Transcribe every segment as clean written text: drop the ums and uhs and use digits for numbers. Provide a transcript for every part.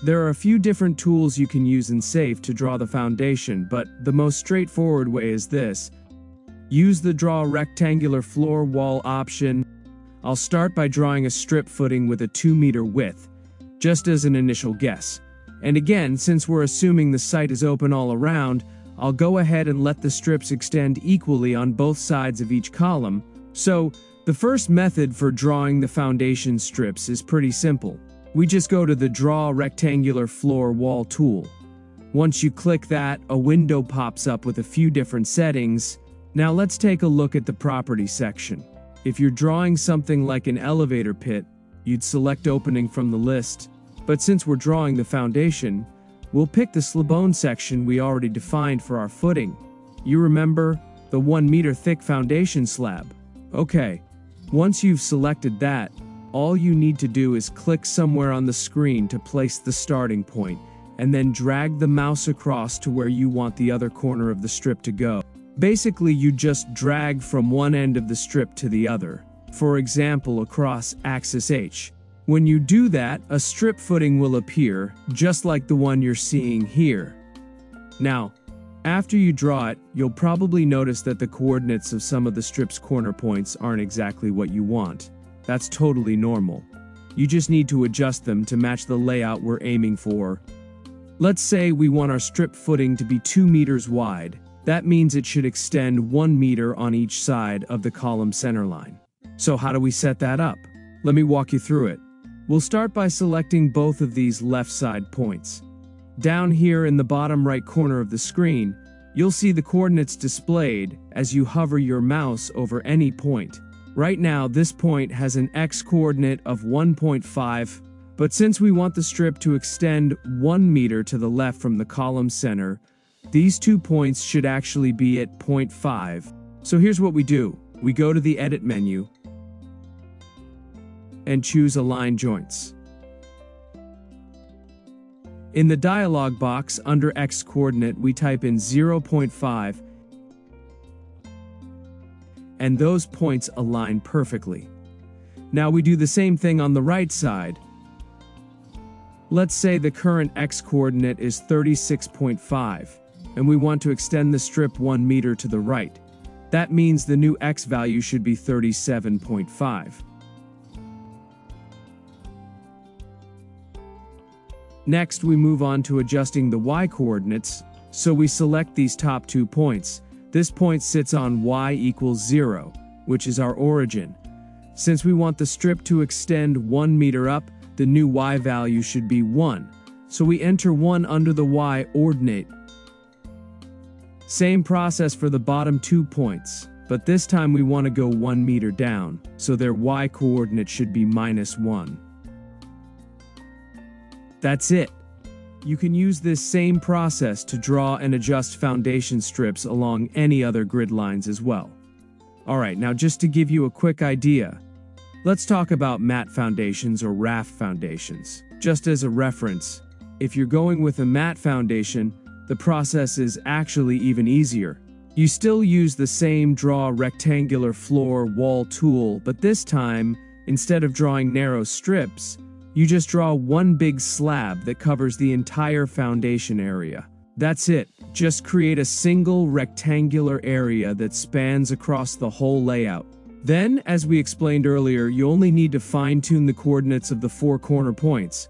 There are a few different tools you can use in Safe to draw the foundation, but the most straightforward way is this. Use the Draw Rectangular Floor Wall option. I'll start by drawing a strip footing with a 2-meter width, just as an initial guess. And again, since we're assuming the site is open all around, I'll go ahead and let the strips extend equally on both sides of each column. So, the first method for drawing the foundation strips is pretty simple. We just go to the Draw Rectangular Floor Wall tool. Once you click that, a window pops up with a few different settings. Now let's take a look at the Properties section. If you're drawing something like an elevator pit, you'd select Opening from the list. But since we're drawing the foundation, we'll pick the Slab section we already defined for our footing. You remember, the 1-meter thick foundation slab. Okay, once you've selected that, all you need to do is click somewhere on the screen to place the starting point, and then drag the mouse across to where you want the other corner of the strip to go. Basically, you just drag from one end of the strip to the other, for example across axis H. When you do that, a strip footing will appear, just like the one you're seeing here. Now, after you draw it, you'll probably notice that the coordinates of some of the strip's corner points aren't exactly what you want. That's totally normal. You just need to adjust them to match the layout we're aiming for. Let's say we want our strip footing to be 2 meters wide. That means it should extend 1 meter on each side of the column center line. So how do we set that up? Let me walk you through it. We'll start by selecting both of these left side points. Down here in the bottom right corner of the screen, you'll see the coordinates displayed as you hover your mouse over any point. Right now, this point has an x-coordinate of 1.5, but since we want the strip to extend 1 meter to the left from the column center, these 2 points should actually be at 0.5. So here's what we do. We go to the Edit menu and choose Align Joints. In the dialog box under x-coordinate, we type in 0.5, and those points align perfectly. Now we do the same thing on the right side. Let's say the current x-coordinate is 36.5, and we want to extend the strip 1 meter to the right. That means the new x value should be 37.5. Next, we move on to adjusting the y-coordinates, so we select these top 2 points. This point sits on y equals 0, which is our origin. Since we want the strip to extend 1 meter up, the new y value should be 1, so we enter 1 under the y ordinate. Same process for the bottom 2 points, but this time we want to go 1 meter down, so their y-coordinate should be -1. That's it. You can use this same process to draw and adjust foundation strips along any other grid lines as well. Alright, now just to give you a quick idea, let's talk about matte foundations or Raft foundations. Just as a reference, if you're going with a matte foundation, the process is actually even easier. You still use the same Draw Rectangular Floor Wall tool, but this time, instead of drawing narrow strips, you just draw one big slab that covers the entire foundation area. That's it. Just create a single rectangular area that spans across the whole layout. Then, as we explained earlier, you only need to fine-tune the coordinates of the 4 corner points.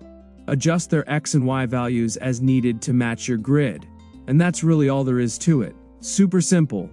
Adjust their x and y values as needed to match your grid. And that's really all there is to it. Super simple.